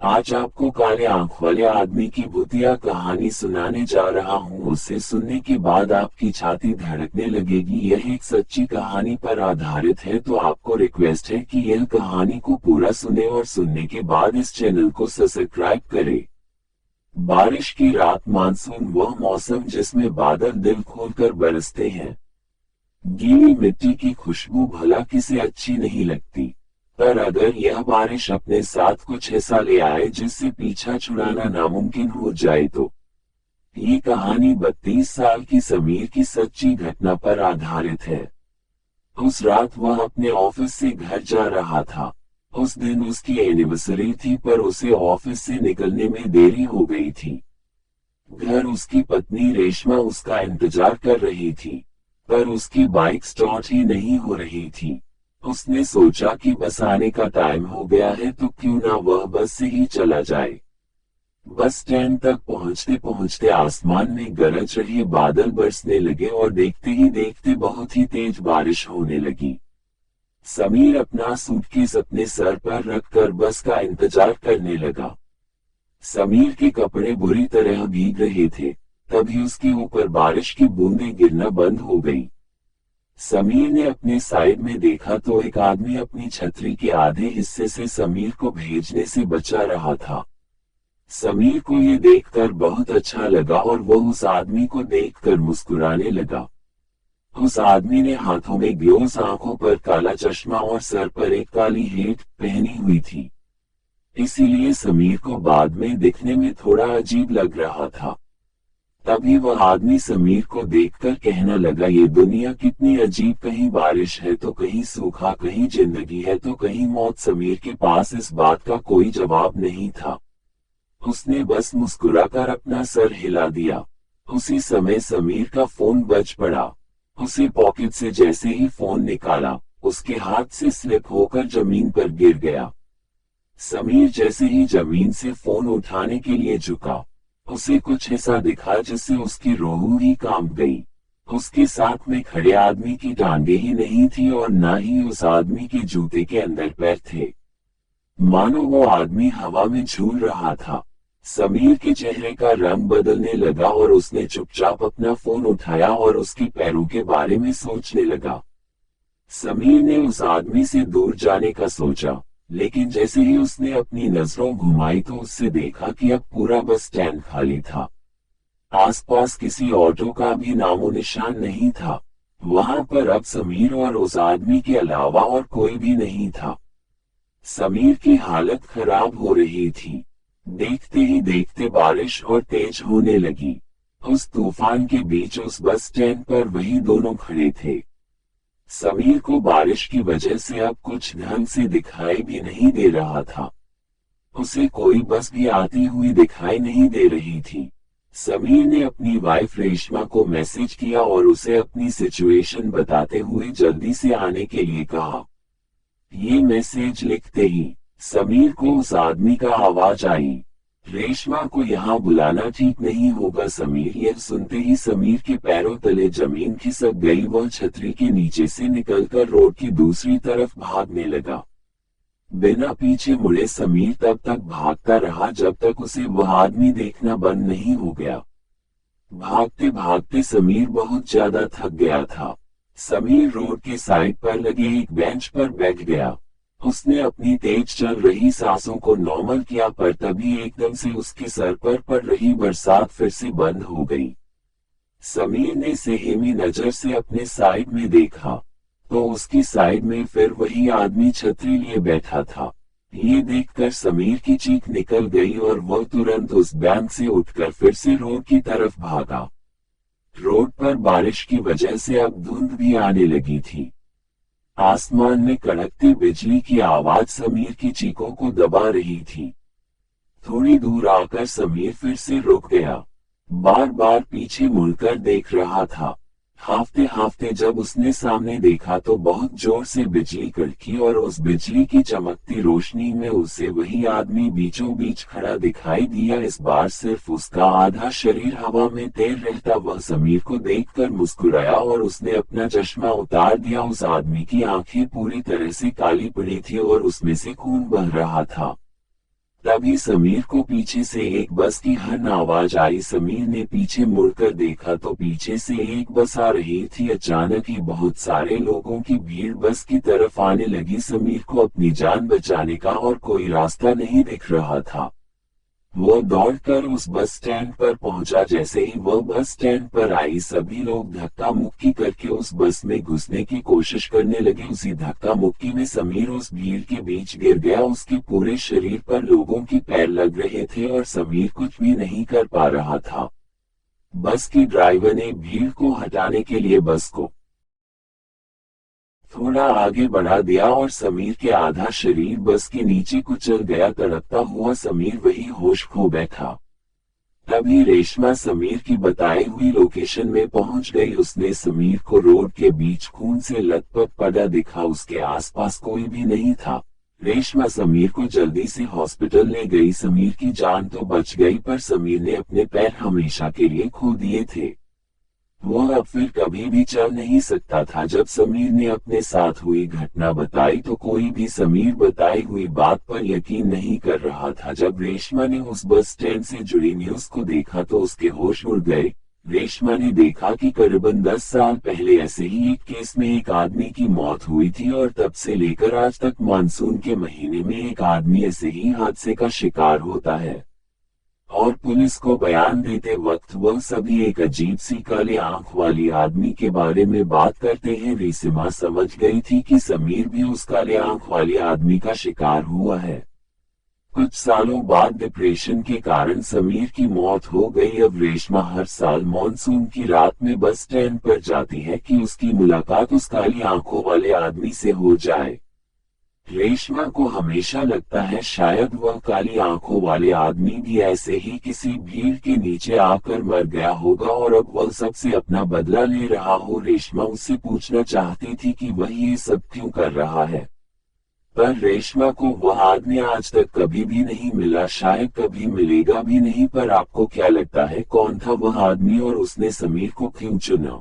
आज आपको काले आंख वाले आदमी की भूतिया कहानी सुनाने जा रहा हूँ। उसे सुनने के बाद आपकी छाती धड़कने लगेगी। यह एक सच्ची कहानी पर आधारित है, तो आपको रिक्वेस्ट है कि यह कहानी को पूरा सुने और सुनने के बाद इस चैनल को सब्सक्राइब करें। बारिश की रात। मानसून वह मौसम जिसमें बादल दिल खोलकर बरसते हैं। गीली मिट्टी की खुशबू भला किसे अच्छी नहीं लगती, पर अगर यह बारिश अपने साथ कुछ ऐसा ले आए जिससे पीछा छुड़ाना नामुमकिन हो जाए तो। ये कहानी 32 साल की समीर की सच्ची घटना पर आधारित है। उस रात वह अपने ऑफिस से घर जा रहा था। उस दिन उसकी एनिवर्सरी थी, पर उसे ऑफिस से निकलने में देरी हो गई थी। घर उसकी पत्नी रेशमा उसका इंतजार कर रही थी, पर उसकी बाइक स्टार्ट ही नहीं हो रही थी। उसने सोचा कि बस आने का टाइम हो गया है, तो क्यों ना वह बस से ही चला जाए। बस स्टैंड तक पहुंचते पहुंचते आसमान में गरज रहे बादल बरसने लगे और देखते ही देखते बहुत ही तेज बारिश होने लगी। समीर अपना सूटकेस अपने सर पर रखकर बस का इंतजार करने लगा। समीर के कपड़े बुरी तरह भीग रहे थे, तभी उसके ऊपर बारिश की बूंदें गिरना बंद हो गई। समीर ने अपने साइड में देखा तो एक आदमी अपनी छतरी के आधे हिस्से से समीर को भेजने से बचा रहा था। समीर को ये देखकर बहुत अच्छा लगा और वह उस आदमी को देखकर मुस्कुराने लगा। उस आदमी ने हाथों में ग्लोव्स, आंखों पर काला चश्मा और सर पर एक काली हेट पहनी हुई थी, इसीलिए समीर को बाद में दिखने में थोड़ा अजीब लग रहा था। तभी वह आदमी समीर को देखकर कहने लगा, ये दुनिया कितनी अजीब, कहीं बारिश है तो कहीं सूखा, कहीं जिंदगी है तो कहीं मौत। समीर के पास इस बात का कोई जवाब नहीं था। उसने बस मुस्कुराकर अपना सर हिला दिया। उसी समय समीर का फोन बज पड़ा। उसे पॉकेट से जैसे ही फोन निकाला, उसके हाथ से स्लिप होकर जमीन पर गिर गया। समीर जैसे ही जमीन से फोन उठाने के लिए झुका, उसे कुछ ऐसा दिखा जिससे उसकी रूह ही कांप गई। उसके साथ में खड़े आदमी की टांगे ही नहीं थी और ना ही उस आदमी के जूते के अंदर पैर थे, मानो वो आदमी हवा में झूल रहा था। समीर के चेहरे का रंग बदलने लगा और उसने चुपचाप अपना फोन उठाया और उसके पैरों के बारे में सोचने लगा। समीर ने उस आदमी से दूर जाने का सोचा, लेकिन जैसे ही उसने अपनी नजरों घुमाई तो उससे देखा कि अब पूरा बस स्टैंड खाली था। आसपास किसी ऑटो का भी नामो निशान नहीं था। वहां पर अब समीर और उस आदमी के अलावा और कोई भी नहीं था। समीर की हालत खराब हो रही थी। देखते ही देखते बारिश और तेज होने लगी। उस तूफान के बीच उस बस स्टैंड पर वही दोनों खड़े थे। समीर को बारिश की वजह से अब कुछ ढंग से दिखाई भी नहीं दे रहा था। उसे कोई बस भी आती हुई दिखाई नहीं दे रही थी। समीर ने अपनी वाइफ रेशमा को मैसेज किया और उसे अपनी सिचुएशन बताते हुए जल्दी से आने के लिए कहा। ये मैसेज लिखते ही समीर को उस आदमी का आवाज आई, रेशमा को यहाँ बुलाना ठीक नहीं होगा। समीर यह सुनते ही समीर के पैरों तले जमीन खिसक गई। वह छतरी के नीचे से निकलकर रोड की दूसरी तरफ भागने लगा। बिना पीछे मुड़े समीर तब तक भागता रहा जब तक उसे वह आदमी देखना बंद नहीं हो गया। भागते भागते समीर बहुत ज्यादा थक गया था। समीर रोड के साइड पर लगे एक बेंच पर बैठ गया। उसने अपनी तेज चल रही सांसों को नॉर्मल किया, पर तभी एकदम से उसके सर पर पड़ रही बरसात फिर से बंद हो गई। समीर ने सेहेमी नजर से अपने साइड में देखा तो उसकी साइड में फिर वही आदमी छतरी लिए बैठा था। ये देखकर समीर की चीख निकल गई और वह तुरंत उस बैंक से उठकर फिर से रोड की तरफ भागा। रोड पर बारिश की वजह से अब धुंध भी आने लगी थी। आसमान में कड़कती बिजली की आवाज समीर की चीखों को दबा रही थी। थोड़ी दूर आकर समीर फिर से रुक गया। बार बार पीछे मुड़कर देख रहा था। हाफते हाफते जब उसने सामने देखा तो बहुत जोर से बिजली कड़की और उस बिजली की चमकती रोशनी में उसे वही आदमी बीचों बीच खड़ा दिखाई दिया। इस बार सिर्फ उसका आधा शरीर हवा में तैर रहता। वह समीर को देखकर मुस्कुराया और उसने अपना चश्मा उतार दिया। उस आदमी की आंखें पूरी तरह से काली पड़ी थी और उसमें से खून बह रहा था। तभी समीर को पीछे से एक बस की हॉर्न आवाज आई। समीर ने पीछे मुड़कर देखा तो पीछे से एक बस आ रही थी। अचानक ही बहुत सारे लोगों की भीड़ बस की तरफ आने लगी। समीर को अपनी जान बचाने का और कोई रास्ता नहीं दिख रहा था। वो दौड़कर उस बस स्टैंड पर पहुंचा। जैसे ही वह बस स्टैंड पर आई, सभी लोग धक्का मुक्की करके उस बस में घुसने की कोशिश करने लगे। उसी धक्का मुक्की में समीर उस भीड़ के बीच गिर गया। उसके पूरे शरीर पर लोगों के पैर लग रहे थे और समीर कुछ भी नहीं कर पा रहा था। बस की ड्राइवर ने भीड़ को हटाने के लिए बस को थोड़ा आगे बढ़ा दिया और समीर के आधा शरीर बस के नीचे कुचल गया। तड़पता हुआ समीर वही होश खो बैठा। तभी रेशमा समीर की बताई हुई लोकेशन में पहुंच गई। उसने समीर को रोड के बीच खून से लथपथ पड़ा दिखा। उसके आसपास कोई भी नहीं था। रेशमा समीर को जल्दी से हॉस्पिटल ले गई। समीर की जान तो बच गई, पर समीर ने अपने पैर हमेशा के लिए खो दिए थे। वह अब फिर कभी भी चल नहीं सकता था। जब समीर ने अपने साथ हुई घटना बताई तो कोई भी समीर बताई हुई बात पर यकीन नहीं कर रहा था। जब रेशमा ने उस बस स्टैंड से जुड़ी न्यूज को देखा तो उसके होश उड़ गए। रेशमा ने देखा कि करीबन 10 साल पहले ऐसे ही एक केस में एक आदमी की मौत हुई थी और तब से लेकर आज तक मानसून के महीने में एक आदमी ऐसे ही हादसे का शिकार होता है। और पुलिस को बयान देते वक्त वह सभी एक अजीब सी काली आंख वाली आदमी के बारे में बात करते हैं। रेशमा समझ गई थी कि समीर भी उस काले आंख वाले आदमी का शिकार हुआ है। कुछ सालों बाद डिप्रेशन के कारण समीर की मौत हो गई। अब रेशमा हर साल मॉनसून की रात में बस स्टैंड पर जाती है कि उसकी मुलाकात उस काली आंखों वाले आदमी से हो जाए। रेशमा को हमेशा लगता है शायद वह काली आंखों वाले आदमी भी ऐसे ही किसी भीड़ के नीचे आकर मर गया होगा और अब वह सबसे अपना बदला ले रहा हो। रेशमा उससे पूछना चाहती थी कि वह ये सब क्यों कर रहा है, पर रेशमा को वह आदमी आज तक कभी भी नहीं मिला, शायद कभी मिलेगा भी नहीं। पर आपको क्या लगता है, कौन था वह आदमी और उसने समीर को क्यों चुना?